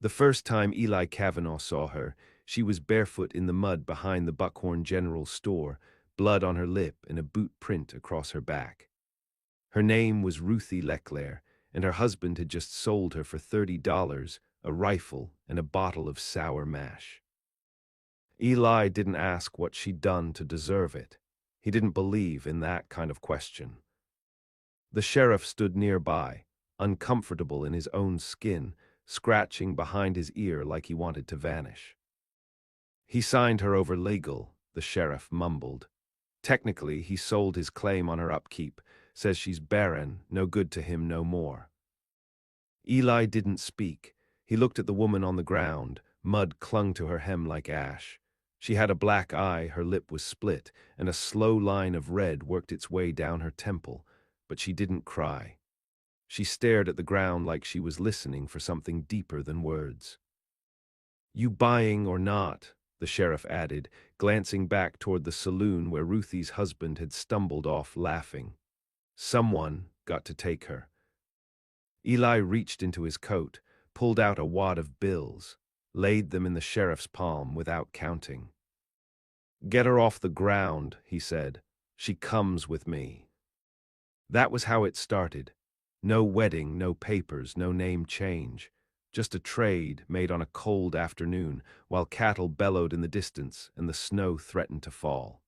The first time Eli Kavanaugh saw her, she was barefoot in the mud behind the Buckhorn General Store, blood on her lip and a boot print across her back. Her name was Ruthie Leclerc, and her husband had just sold her for $30, a rifle, and a bottle of sour mash. Eli didn't ask what she'd done to deserve it. He didn't believe in that kind of question. The sheriff stood nearby, uncomfortable in his own skin, scratching behind his ear like he wanted to vanish. He signed her over legal, the sheriff mumbled. Technically, he sold his claim on her upkeep, says she's barren, no good to him no more. Eli didn't speak. He looked at the woman on the ground. Mud clung to her hem like ash. She had a black eye, her lip was split, and a slow line of red worked its way down her temple, but she didn't cry. She stared at the ground like she was listening for something deeper than words. "You buying or not?" the sheriff added, glancing back toward the saloon where Ruthie's husband had stumbled off laughing. Someone got to take her. Eli reached into his coat, pulled out a wad of bills, laid them in the sheriff's palm without counting. "Get her off the ground," he said. "She comes with me." That was how it started. No wedding, no papers, no name change. Just a trade made on a cold afternoon while cattle bellowed in the distance and the snow threatened to fall.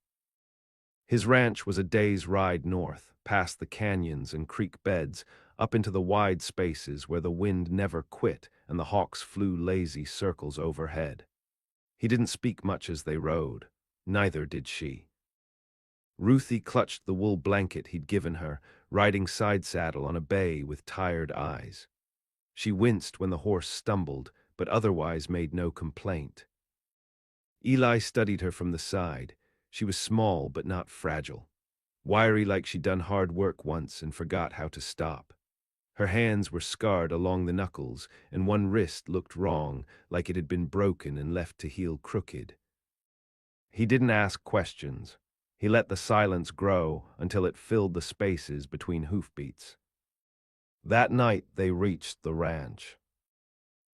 His ranch was a day's ride north, past the canyons and creek beds, up into the wide spaces where the wind never quit and the hawks flew lazy circles overhead. He didn't speak much as they rode. Neither did she. Ruthie clutched the wool blanket he'd given her, riding side saddle on a bay with tired eyes. She winced when the horse stumbled, but otherwise made no complaint. Eli studied her from the side. She was small but not fragile. Wiry like she'd done hard work once and forgot how to stop. Her hands were scarred along the knuckles, and one wrist looked wrong, like it had been broken and left to heal crooked. He didn't ask questions. He let the silence grow until it filled the spaces between hoofbeats. That night they reached the ranch.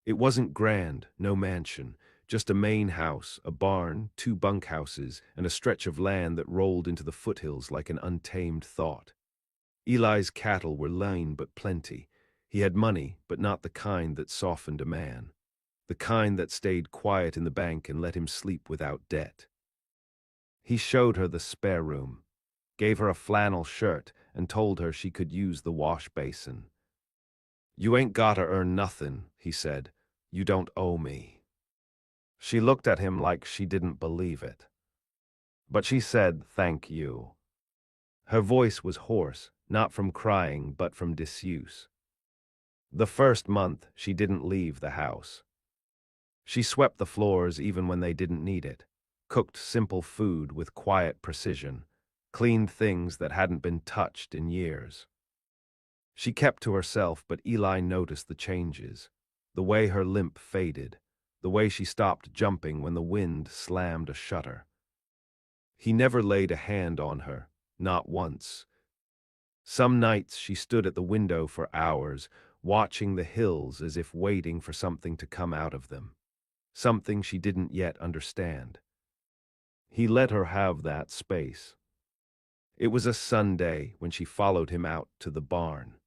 It wasn't grand, no mansion, just a main house, a barn, 2 bunkhouses, and a stretch of land that rolled into the foothills like an untamed thought. Eli's cattle were lean but plenty. He had money, but not the kind that softened a man. The kind that stayed quiet in the bank and let him sleep without debt. He showed her the spare room, gave her a flannel shirt, and told her she could use the wash basin. "You ain't gotta earn nothin'," he said. "You don't owe me." She looked at him like she didn't believe it. But she said, "Thank you." Her voice was hoarse, not from crying but from disuse. The first month, she didn't leave the house. She swept the floors even when they didn't need it, cooked simple food with quiet precision, cleaned things that hadn't been touched in years. She kept to herself, but Eli noticed the changes, the way her limp faded, the way she stopped jumping when the wind slammed a shutter. He never laid a hand on her, not once. Some nights she stood at the window for hours, watching the hills as if waiting for something to come out of them, something she didn't yet understand. He let her have that space. It was a Sunday when she followed him out to the barn.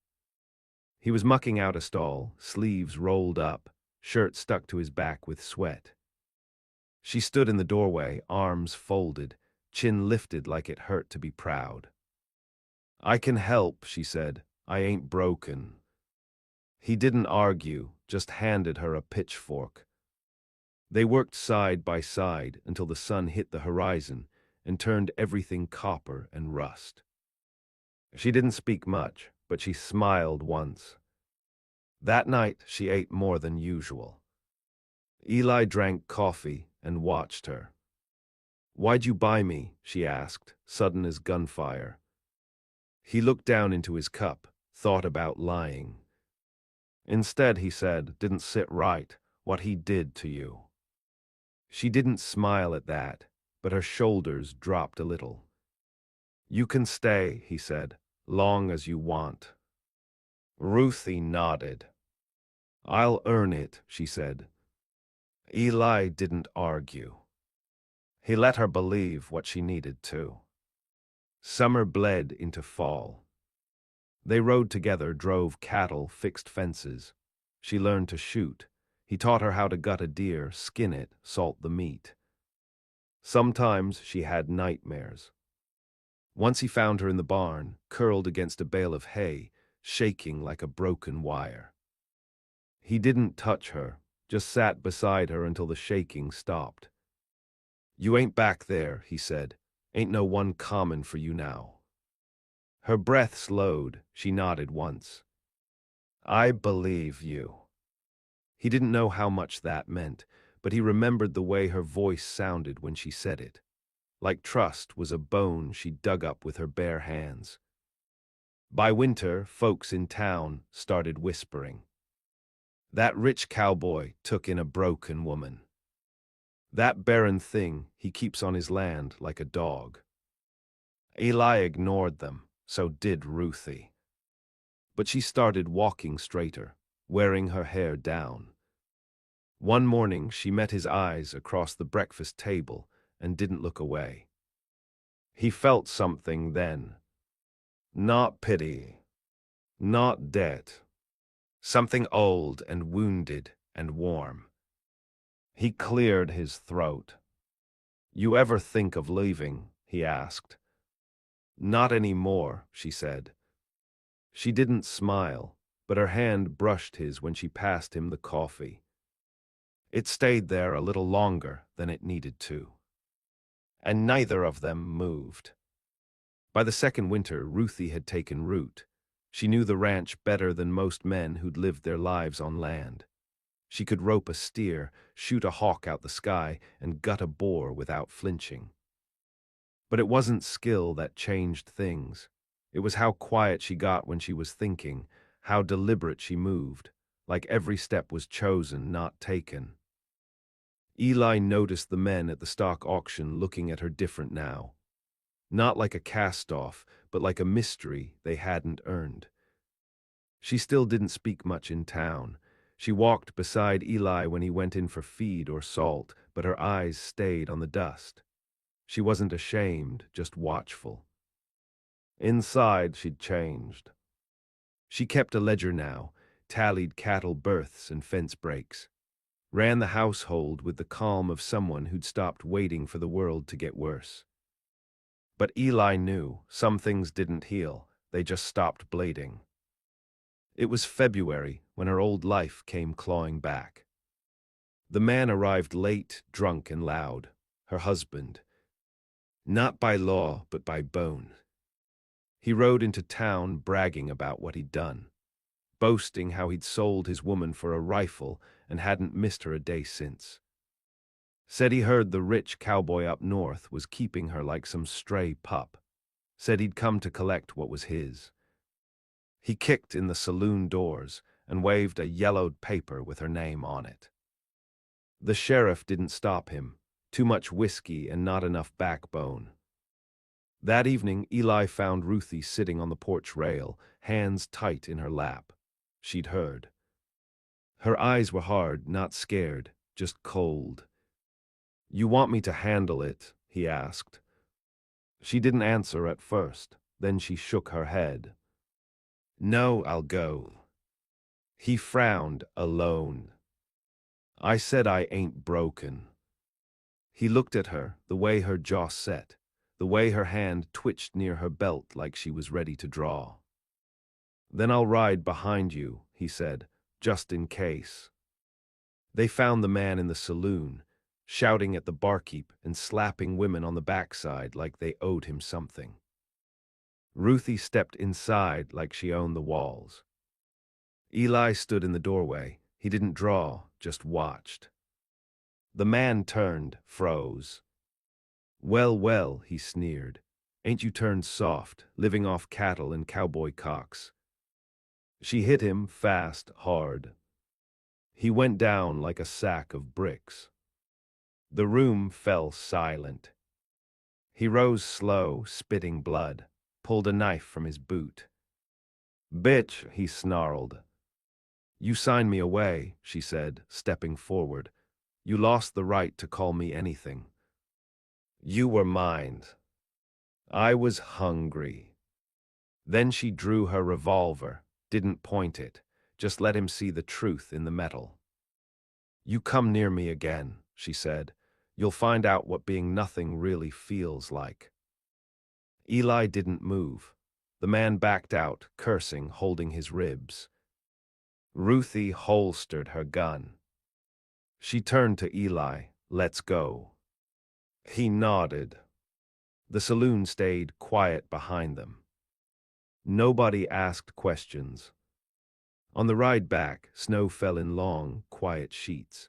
He was mucking out a stall, sleeves rolled up, shirt stuck to his back with sweat. She stood in the doorway, arms folded, chin lifted like it hurt to be proud. "I can help," she said. "I ain't broken." He didn't argue, just handed her a pitchfork. They worked side by side until the sun hit the horizon and turned everything copper and rust. She didn't speak much, but she smiled once. That night she ate more than usual. Eli drank coffee and watched her. "Why'd you buy me?" she asked, sudden as gunfire. He looked down into his cup, thought about lying. Instead, he said, "Didn't sit right, what he did to you." She didn't smile at that, but her shoulders dropped a little. "You can stay," he said, "long as you want." Ruthie nodded. I'll earn it, she said. Eli didn't argue. He let her believe what she needed to. Summer bled into fall. They rode together, drove cattle, fixed fences. She learned to shoot. He taught her how to gut a deer, skin it, salt the meat. Sometimes she had nightmares. Once he found her in the barn, curled against a bale of hay, shaking like a broken wire. He didn't touch her, just sat beside her until the shaking stopped. You ain't back there, he said. Ain't no one common for you now. Her breath slowed. She nodded once. I believe you. He didn't know how much that meant, but he remembered the way her voice sounded when she said it. Like trust was a bone she dug up with her bare hands. By winter, folks in town started whispering. That rich cowboy took in a broken woman. That barren thing he keeps on his land like a dog. Eli ignored them, so did Ruthie. But she started walking straighter, wearing her hair down. One morning she met his eyes across the breakfast table and didn't look away. He felt something then. Not pity, not debt. Something old and wounded and warm. He cleared his throat. You ever think of leaving? He asked. Not any more, she said. She didn't smile, but her hand brushed his when she passed him the coffee. It stayed there a little longer than it needed to. And neither of them moved. By the second winter, Ruthie had taken root. She knew the ranch better than most men who'd lived their lives on land. She could rope a steer, shoot a hawk out the sky, and gut a boar without flinching. But it wasn't skill that changed things. It was how quiet she got when she was thinking, how deliberate she moved, like every step was chosen, not taken. Eli noticed the men at the stock auction looking at her different now. Not like a cast-off, but like a mystery they hadn't earned. She still didn't speak much in town. She walked beside Eli when he went in for feed or salt, but her eyes stayed on the dust. She wasn't ashamed, just watchful. Inside, she'd changed. She kept a ledger now, tallied cattle births and fence breaks, ran the household with the calm of someone who'd stopped waiting for the world to get worse. But Eli knew some things didn't heal, they just stopped bleeding. It was February when her old life came clawing back. The man arrived late, drunk and loud, her husband. Not by law, but by bone. He rode into town bragging about what he'd done, boasting how he'd sold his woman for a rifle and hadn't missed her a day since. Said he heard the rich cowboy up north was keeping her like some stray pup. Said he'd come to collect what was his. He kicked in the saloon doors and waved a yellowed paper with her name on it. The sheriff didn't stop him. Too much whiskey and not enough backbone. That evening, Eli found Ruthie sitting on the porch rail, hands tight in her lap. She'd heard. Her eyes were hard, not scared, just cold. You want me to handle it? He asked. She didn't answer at first. Then she shook her head. No, I'll go. He frowned, alone. I said I ain't broken. He looked at her, the way her jaw set, the way her hand twitched near her belt like she was ready to draw. Then I'll ride behind you, he said, just in case. They found the man in the saloon, shouting at the barkeep and slapping women on the backside like they owed him something. Ruthie stepped inside like she owned the walls. Eli stood in the doorway. He didn't draw, just watched. The man turned, froze. Well, well, he sneered. Ain't you turned soft, living off cattle and cowboy cocks? She hit him fast, hard. He went down like a sack of bricks. The room fell silent. He rose slow, spitting blood, pulled a knife from his boot. Bitch, he snarled. You signed me away, she said, stepping forward. You lost the right to call me anything. You were mine. I was hungry. Then she drew her revolver, didn't point it, just let him see the truth in the metal. You come near me again, she said. You'll find out what being nothing really feels like. Eli didn't move. The man backed out, cursing, holding his ribs. Ruthie holstered her gun. She turned to Eli. Let's go. He nodded. The saloon stayed quiet behind them. Nobody asked questions. On the ride back, snow fell in long, quiet sheets.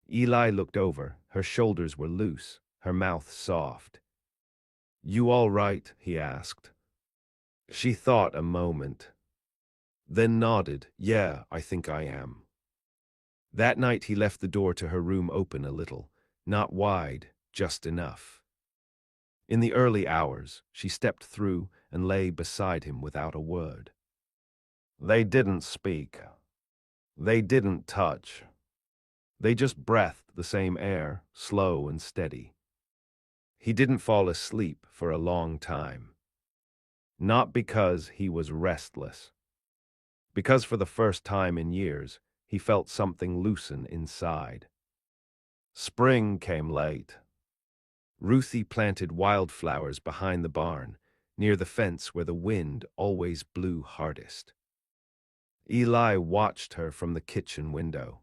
Eli looked over. Her shoulders were loose, her mouth soft. You all right? He asked. She thought a moment, then nodded. Yeah, I think I am. That night he left the door to her room open a little, not wide, just enough. In the early hours, she stepped through and lay beside him without a word. They didn't speak. They didn't touch. They just breathed the same air, slow and steady. He didn't fall asleep for a long time. Not because he was restless. Because for the first time in years, he felt something loosen inside. Spring came late. Ruthie planted wildflowers behind the barn, near the fence where the wind always blew hardest. Eli watched her from the kitchen window.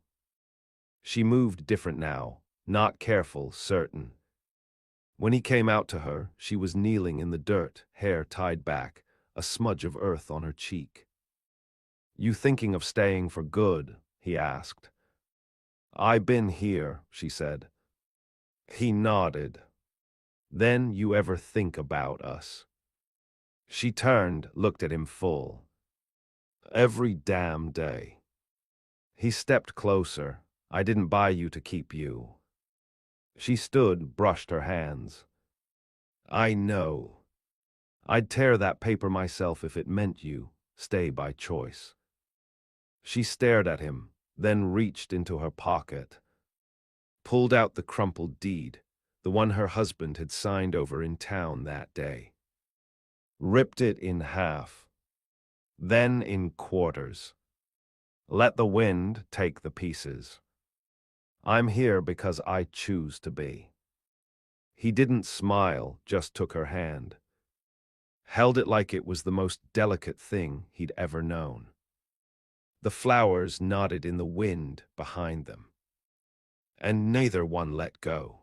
She moved different now, not careful, certain. When he came out to her, she was kneeling in the dirt, hair tied back, a smudge of earth on her cheek. You thinking of staying for good? He asked. I been here, she said. He nodded. Then you ever think about us? She turned, looked at him full. Every damn day. He stepped closer. I didn't buy you to keep you. She stood, brushed her hands. I know. I'd tear that paper myself if it meant you, stay by choice. She stared at him, then reached into her pocket. Pulled out the crumpled deed, the one her husband had signed over in town that day. Ripped it in half, then in quarters. Let the wind take the pieces. I'm here because I choose to be. He didn't smile, just took her hand. Held it like it was the most delicate thing he'd ever known. The flowers nodded in the wind behind them. And neither one let go.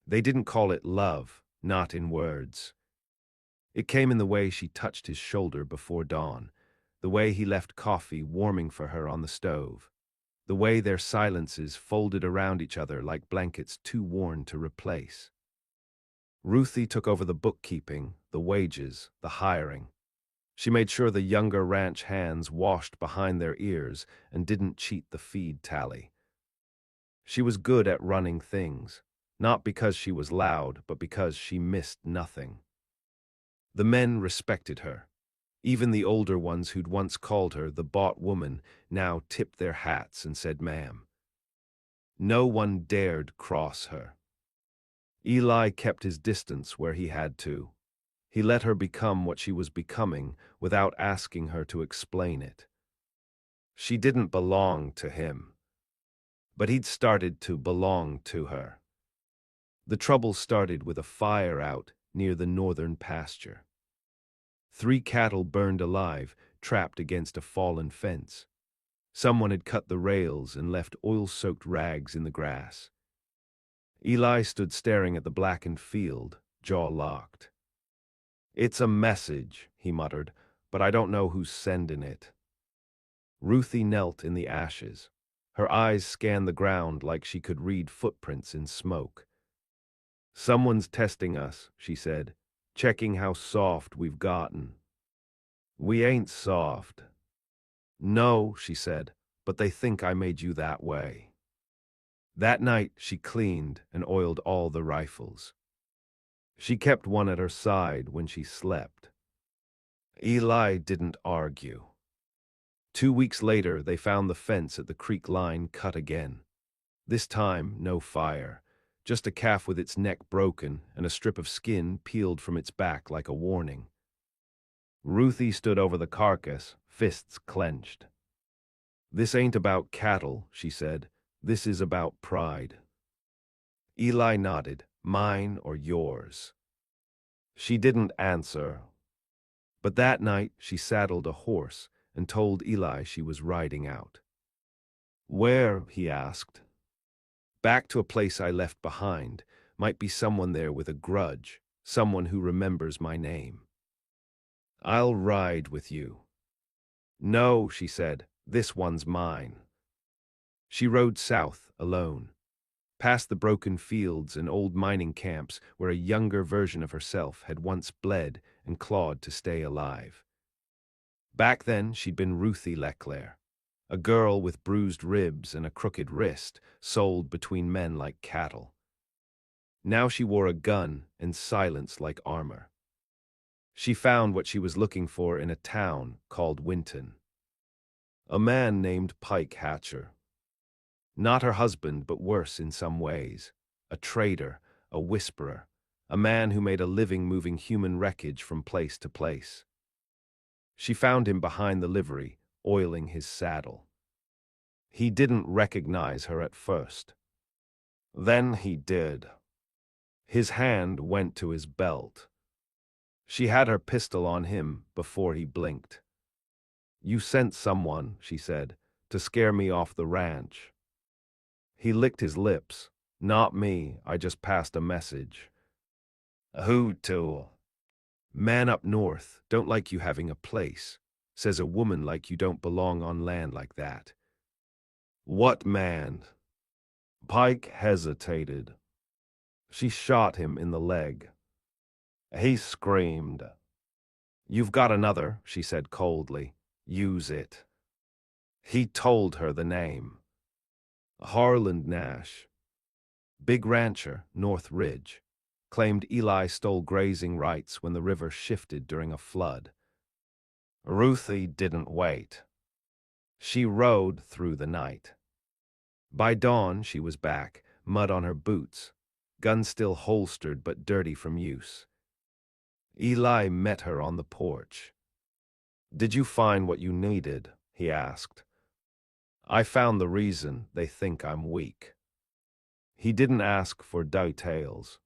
They didn't call it love, not in words. It came in the way she touched his shoulder before dawn, the way he left coffee warming for her on the stove, the way their silences folded around each other like blankets too worn to replace. Ruthie took over the bookkeeping, the wages, the hiring. She made sure the younger ranch hands washed behind their ears and didn't cheat the feed tally. She was good at running things, not because she was loud, but because she missed nothing. The men respected her. Even the older ones who'd once called her the bought woman now tipped their hats and said ma'am. No one dared cross her. Eli kept his distance where he had to. He let her become what she was becoming without asking her to explain it. She didn't belong to him, but he'd started to belong to her. The trouble started with a fire out near the northern pasture. 3 cattle burned alive, trapped against a fallen fence. Someone had cut the rails and left oil-soaked rags in the grass. Eli stood staring at the blackened field, jaw locked. It's a message, he muttered, but I don't know who's sending it. Ruthie knelt in the ashes. Her eyes scanned the ground like she could read footprints in smoke. Someone's testing us, she said, checking how soft we've gotten. We ain't soft. No, she said, but they think I made you that way. That night she cleaned and oiled all the rifles. She kept one at her side when she slept. Eli didn't argue. 2 weeks later, they found the fence at the creek line cut again. This time, no fire. Just a calf with its neck broken and a strip of skin peeled from its back like a warning. Ruthie stood over the carcass, fists clenched. "This ain't about cattle," she said. "This is about pride." Eli nodded. "Mine or yours?" She didn't answer. But that night she saddled a horse and told Eli she was riding out. "Where?" he asked. "Back to a place I left behind. Might be someone there with a grudge, someone who remembers my name." "I'll ride with you." "No," she said, "this one's mine." She rode south, alone, past the broken fields and old mining camps where a younger version of herself had once bled and clawed to stay alive. Back then, she'd been Ruthie Leclerc, a girl with bruised ribs and a crooked wrist, sold between men like cattle. Now she wore a gun and silence like armor. She found what she was looking for in a town called Winton. A man named Pike Hatcher. Not her husband, but worse in some ways. A traitor, a whisperer, a man who made a living moving human wreckage from place to place. She found him behind the livery, oiling his saddle. He didn't recognize her at first. Then he did. His hand went to his belt. She had her pistol on him before he blinked. "You sent someone," she said, "to scare me off the ranch." He licked his lips. "Not me, I just passed a message." "Who to?" "Man up north, don't like you having a place. Says a woman like you don't belong on land like that." "What man?" Pike hesitated. She shot him in the leg. He screamed. "You've got another," she said coldly. "Use it." He told her the name. Harland Nash. Big rancher, North Ridge. Claimed Eli stole grazing rights when the river shifted during a flood. Ruthie didn't wait. She rode through the night. By dawn, she was back, mud on her boots, gun still holstered but dirty from use. Eli met her on the porch. "Did you find what you needed?" he asked. "I found the reason they think I'm weak." He didn't ask for details.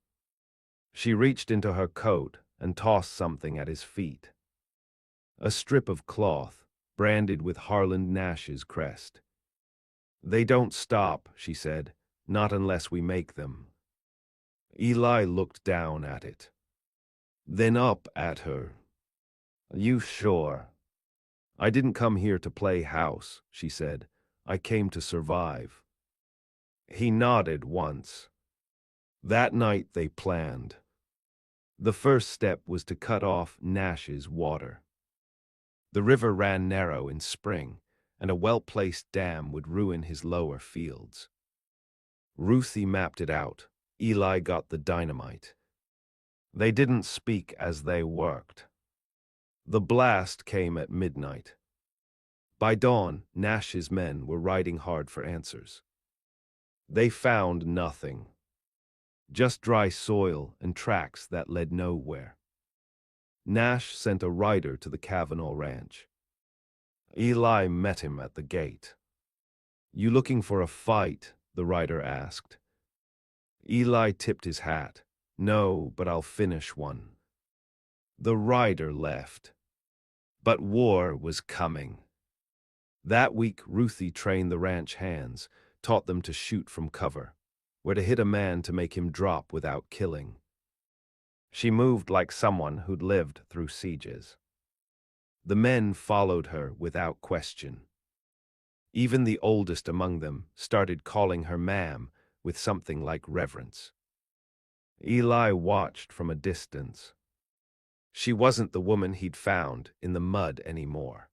She reached into her coat and tossed something at his feet. A strip of cloth, branded with Harland Nash's crest. "They don't stop," she said, "not unless we make them." Eli looked down at it, then up at her. "You sure?" "I didn't come here to play house," she said. "I came to survive." He nodded once. That night they planned. The first step was to cut off Nash's water. The river ran narrow in spring, and a well-placed dam would ruin his lower fields. Ruthie mapped it out. Eli got the dynamite. They didn't speak as they worked. The blast came at midnight. By dawn, Nash's men were riding hard for answers. They found nothing. Just dry soil and tracks that led nowhere. Nash sent a rider to the Kavanaugh ranch. Eli met him at the gate. "You looking for a fight?" the rider asked. Eli tipped his hat. "No, but I'll finish one." The rider left. But war was coming. That week, Ruthie trained the ranch hands, taught them to shoot from cover, where to hit a man to make him drop without killing. She moved like someone who'd lived through sieges. The men followed her without question. Even the oldest among them started calling her ma'am with something like reverence. Eli watched from a distance. She wasn't the woman he'd found in the mud anymore.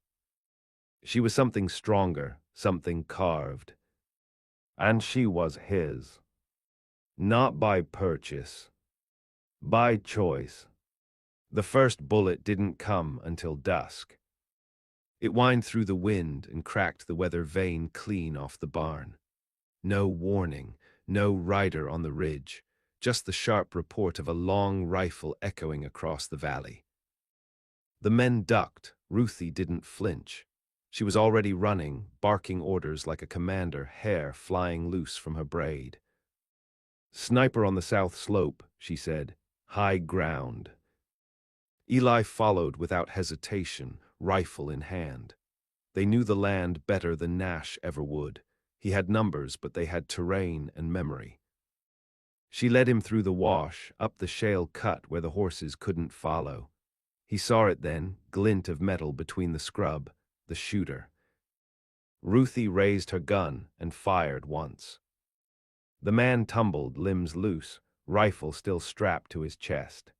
She was something stronger, something carved. And she was his. Not by purchase. By choice. The first bullet didn't come until dusk. It whined through the wind and cracked the weather vane clean off the barn. No warning, no rider on the ridge, just the sharp report of a long rifle echoing across the valley. The men ducked. Ruthie didn't flinch. She was already running, barking orders like a commander, hair flying loose from her braid. "Sniper on the south slope," she said. "High ground." Eli followed without hesitation, rifle in hand. They knew the land better than Nash ever would. He had numbers, but they had terrain and memory. She led him through the wash, up the shale cut where the horses couldn't follow. He saw it then, glint of metal between the scrub, the shooter. Ruthie raised her gun and fired once. The man tumbled, limbs loose, rifle still strapped to his chest.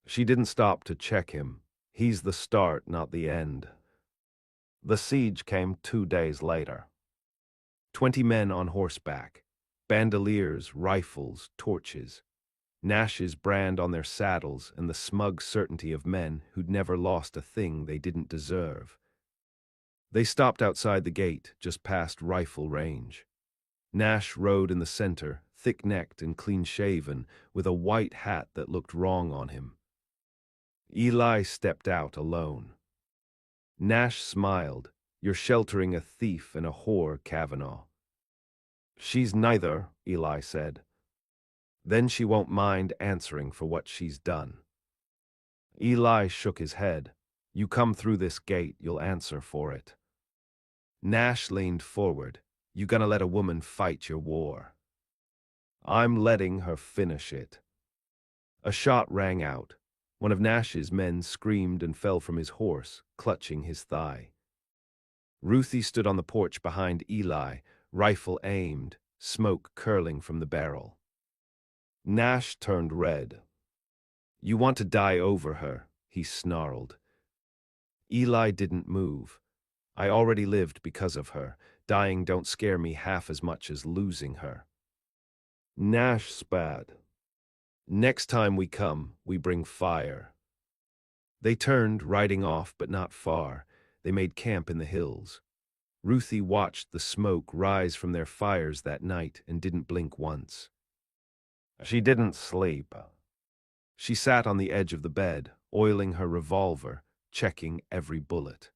She didn't stop to check him. He's the start, not the end. The siege came 2 days later. 20 men on horseback, bandoliers, rifles, torches. Nash's brand on their saddles and the smug certainty of men who'd never lost a thing they didn't deserve. They stopped outside the gate, just past rifle range. Nash rode in the center, thick-necked and clean-shaven, with a white hat that looked wrong on him. Eli stepped out alone. Nash smiled. "You're sheltering a thief and a whore, Kavanaugh." "She's neither," Eli said. "Then she won't mind answering for what she's done." Eli shook his head. "You come through this gate, you'll answer for it." Nash leaned forward. "You gonna let a woman fight your war?" "I'm letting her finish it." A shot rang out. One of Nash's men screamed and fell from his horse, clutching his thigh. Ruthie stood on the porch behind Eli, rifle aimed, smoke curling from the barrel. Nash turned red. "You want to die over her," he snarled. Eli didn't move. "I already lived because of her. Dying don't scare me half as much as losing her." Nash spat. "Next time we come, we bring fire." They turned, riding off, but not far. They made camp in the hills. Ruthie watched the smoke rise from their fires that night and didn't blink once. She didn't sleep. She sat on the edge of the bed, oiling her revolver, checking every bullet.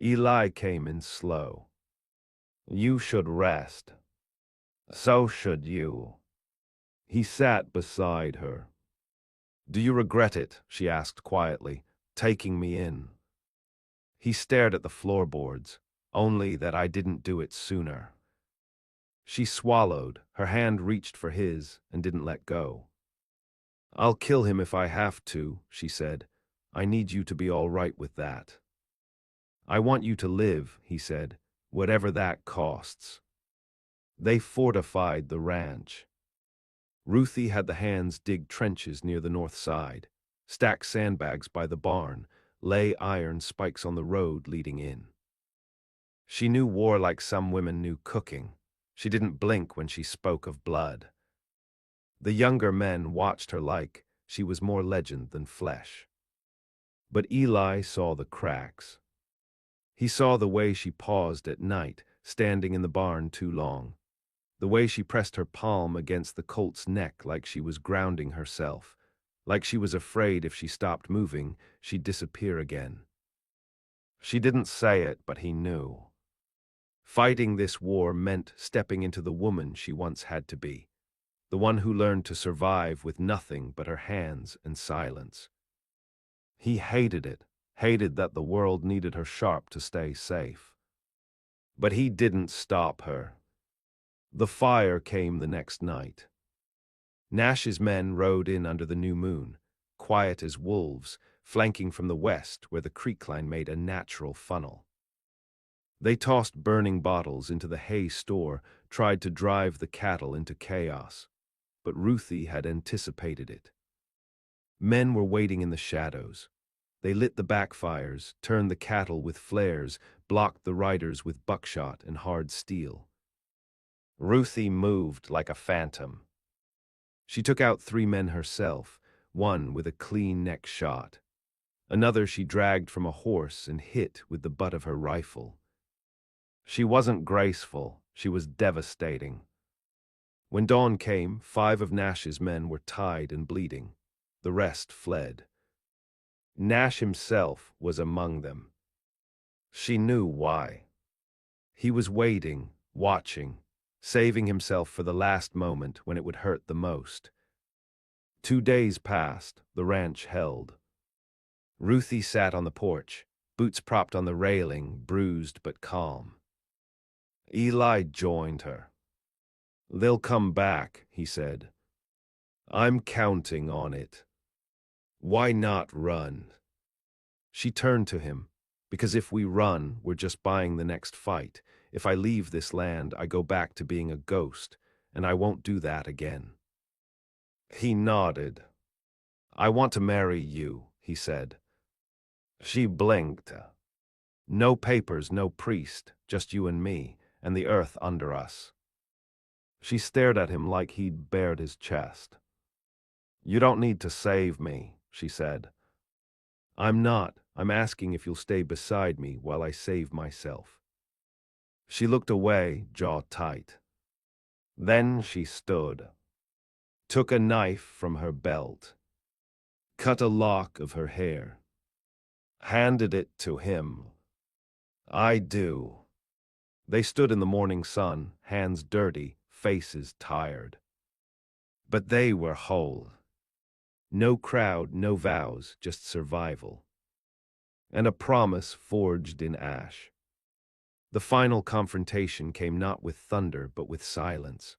Eli came in slow. "You should rest. So should you." He sat beside her. "Do you regret it?" she asked quietly, "taking me in?" He stared at the floorboards. "Only that I didn't do it sooner." She swallowed, her hand reached for his and didn't let go. "I'll kill him if I have to," she said. "I need you to be all right with that." "I want you to live," he said, "whatever that costs." They fortified the ranch. Ruthie had the hands dig trenches near the north side, stack sandbags by the barn, lay iron spikes on the road leading in. She knew war like some women knew cooking. She didn't blink when she spoke of blood. The younger men watched her like she was more legend than flesh. But Eli saw the cracks. He saw the way she paused at night, standing in the barn too long. The way she pressed her palm against the colt's neck like she was grounding herself, like she was afraid if she stopped moving, she'd disappear again. She didn't say it, but he knew. Fighting this war meant stepping into the woman she once had to be, the one who learned to survive with nothing but her hands and silence. He hated it, hated that the world needed her sharp to stay safe. But he didn't stop her. The fire came the next night. Nash's men rode in under the new moon, quiet as wolves, flanking from the west where the creek line made a natural funnel. They tossed burning bottles into the hay store, tried to drive the cattle into chaos. But Ruthie had anticipated it. Men were waiting in the shadows. They lit the backfires, turned the cattle with flares, blocked the riders with buckshot and hard steel. Ruthie moved like a phantom. She took out 3 men herself, one with a clean neck shot. Another she dragged from a horse and hit with the butt of her rifle. She wasn't graceful, she was devastating. When dawn came, 5 of Nash's men were tied and bleeding. The rest fled. Nash himself was among them. She knew why. He was waiting, watching, saving himself for the last moment when it would hurt the most. 2 days passed, the ranch held. Ruthie sat on the porch, boots propped on the railing, bruised but calm. Eli joined her. "They'll come back," he said. "I'm counting on it. Why not run?" She turned to him. "Because if we run, we're just buying the next fight. If I leave this land, I go back to being a ghost, and I won't do that again." He nodded. "I want to marry you," he said. She blinked. "No papers, no priest, just you and me, and the earth under us." She stared at him like he'd bared his chest. "You don't need to save me," she said. "I'm not. I'm asking if you'll stay beside me while I save myself." She looked away, jaw tight. Then she stood, took a knife from her belt, cut a lock of her hair, handed it to him. "I do." They stood in the morning sun, hands dirty, faces tired. But they were whole. No crowd, no vows, just survival. And a promise forged in ash. The final confrontation came not with thunder, but with silence.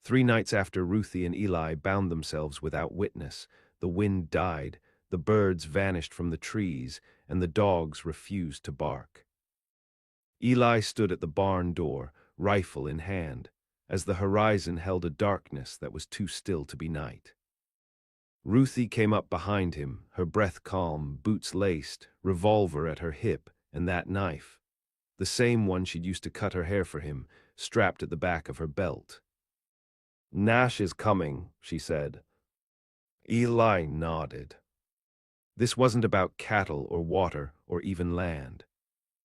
3 nights after Ruthie and Eli bound themselves without witness, the wind died, the birds vanished from the trees, and the dogs refused to bark. Eli stood at the barn door, rifle in hand, as the horizon held a darkness that was too still to be night. Ruthie came up behind him, her breath calm, boots laced, revolver at her hip, and that knife, the same one she'd used to cut her hair for him, strapped at the back of her belt. "Nash is coming," she said. Eli nodded. This wasn't about cattle or water or even land.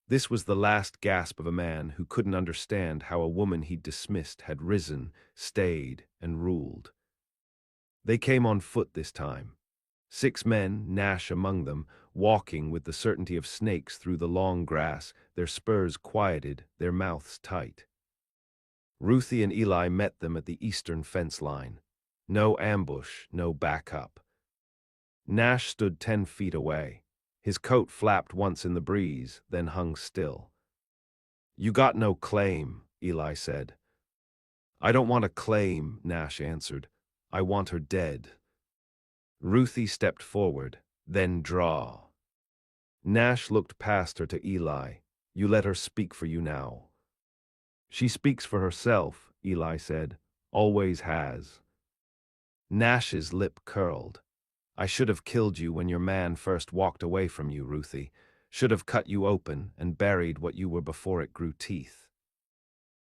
This was the last gasp of a man who couldn't understand how a woman he'd dismissed had risen, stayed, and ruled. They came on foot this time. 6 men, Nash among them, walking with the certainty of snakes through the long grass, their spurs quieted, their mouths tight. Ruthie and Eli met them at the eastern fence line. No ambush, no backup. Nash stood 10 feet away. His coat flapped once in the breeze, then hung still. "You got no claim," Eli said. "I don't want a claim," Nash answered. "I want her dead." Ruthie stepped forward, then draw. Nash looked past her to Eli. "You let her speak for you now." "She speaks for herself," Eli said. "Always has." Nash's lip curled. "I should have killed you when your man first walked away from you, Ruthie. Should have cut you open and buried what you were before it grew teeth."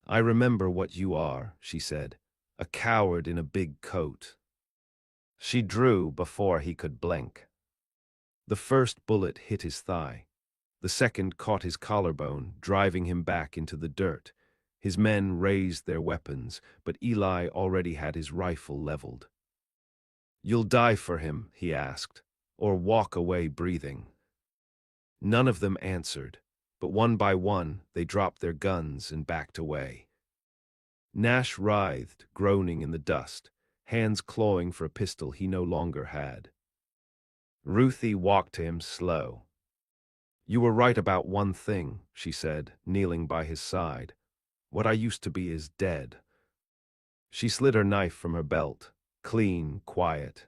"I remember what you are," she said. "A coward in a big coat." She drew before he could blink. The first bullet hit his thigh. The second caught his collarbone, driving him back into the dirt. His men raised their weapons, but Eli already had his rifle leveled. "You'll die for him," he asked, "or walk away breathing." None of them answered, but one by one they dropped their guns and backed away. Nash writhed, groaning in the dust, hands clawing for a pistol he no longer had. Ruthie walked to him slow. "You were right about one thing," she said, kneeling by his side. "What I used to be is dead." She slid her knife from her belt, clean, quiet.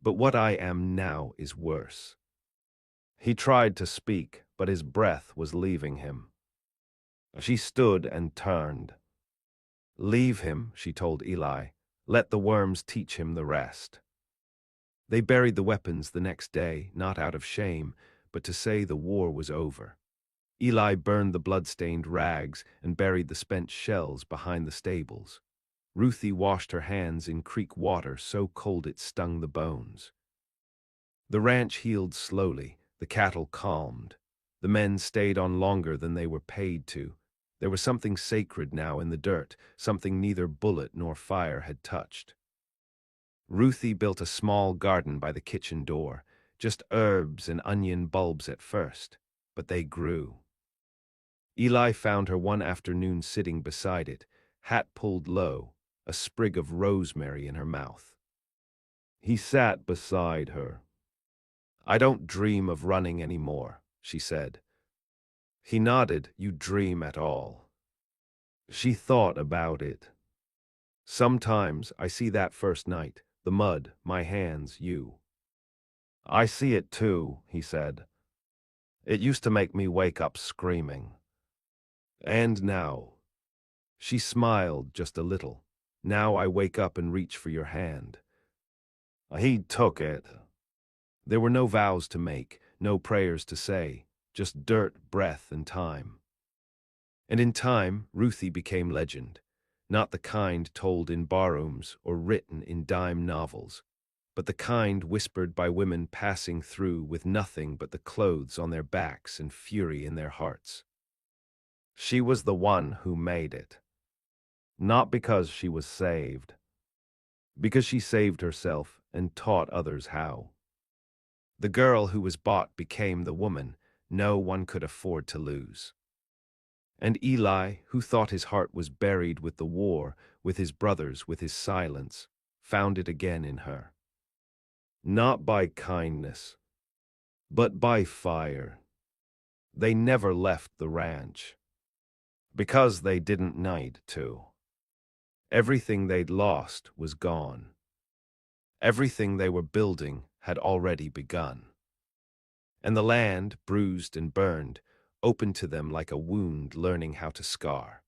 "But what I am now is worse." He tried to speak, but his breath was leaving him. She stood and turned. "Leave him," she told Eli. "Let the worms teach him the rest." They buried the weapons the next day, not out of shame, but to say the war was over. Eli burned the blood-stained rags and buried the spent shells behind the stables. Ruthie washed her hands in creek water so cold it stung the bones. The ranch healed slowly, the cattle calmed. The men stayed on longer than they were paid to. There was something sacred now in the dirt, something neither bullet nor fire had touched. Ruthie built a small garden by the kitchen door, just herbs and onion bulbs at first, but they grew. Eli found her one afternoon sitting beside it, hat pulled low, a sprig of rosemary in her mouth. He sat beside her. "I don't dream of running any more," she said. He nodded. "You dream at all." She thought about it. "Sometimes I see that first night, the mud, my hands, you." "I see it too," he said. "It used to make me wake up screaming. And now," she smiled just a little, "now I wake up and reach for your hand." He took it. There were no vows to make, no prayers to say, just dirt, breath, and time. And in time, Ruthie became legend, not the kind told in barrooms or written in dime novels, but the kind whispered by women passing through with nothing but the clothes on their backs and fury in their hearts. She was the one who made it. Not because she was saved, because she saved herself and taught others how. The girl who was bought became the woman no one could afford to lose. And Eli, who thought his heart was buried with the war, with his brothers, with his silence, found it again in her. Not by kindness, but by fire. They never left the ranch. Because they didn't need to. Everything they'd lost was gone. Everything they were building had already begun. And the land, bruised and burned, opened to them like a wound learning how to scar.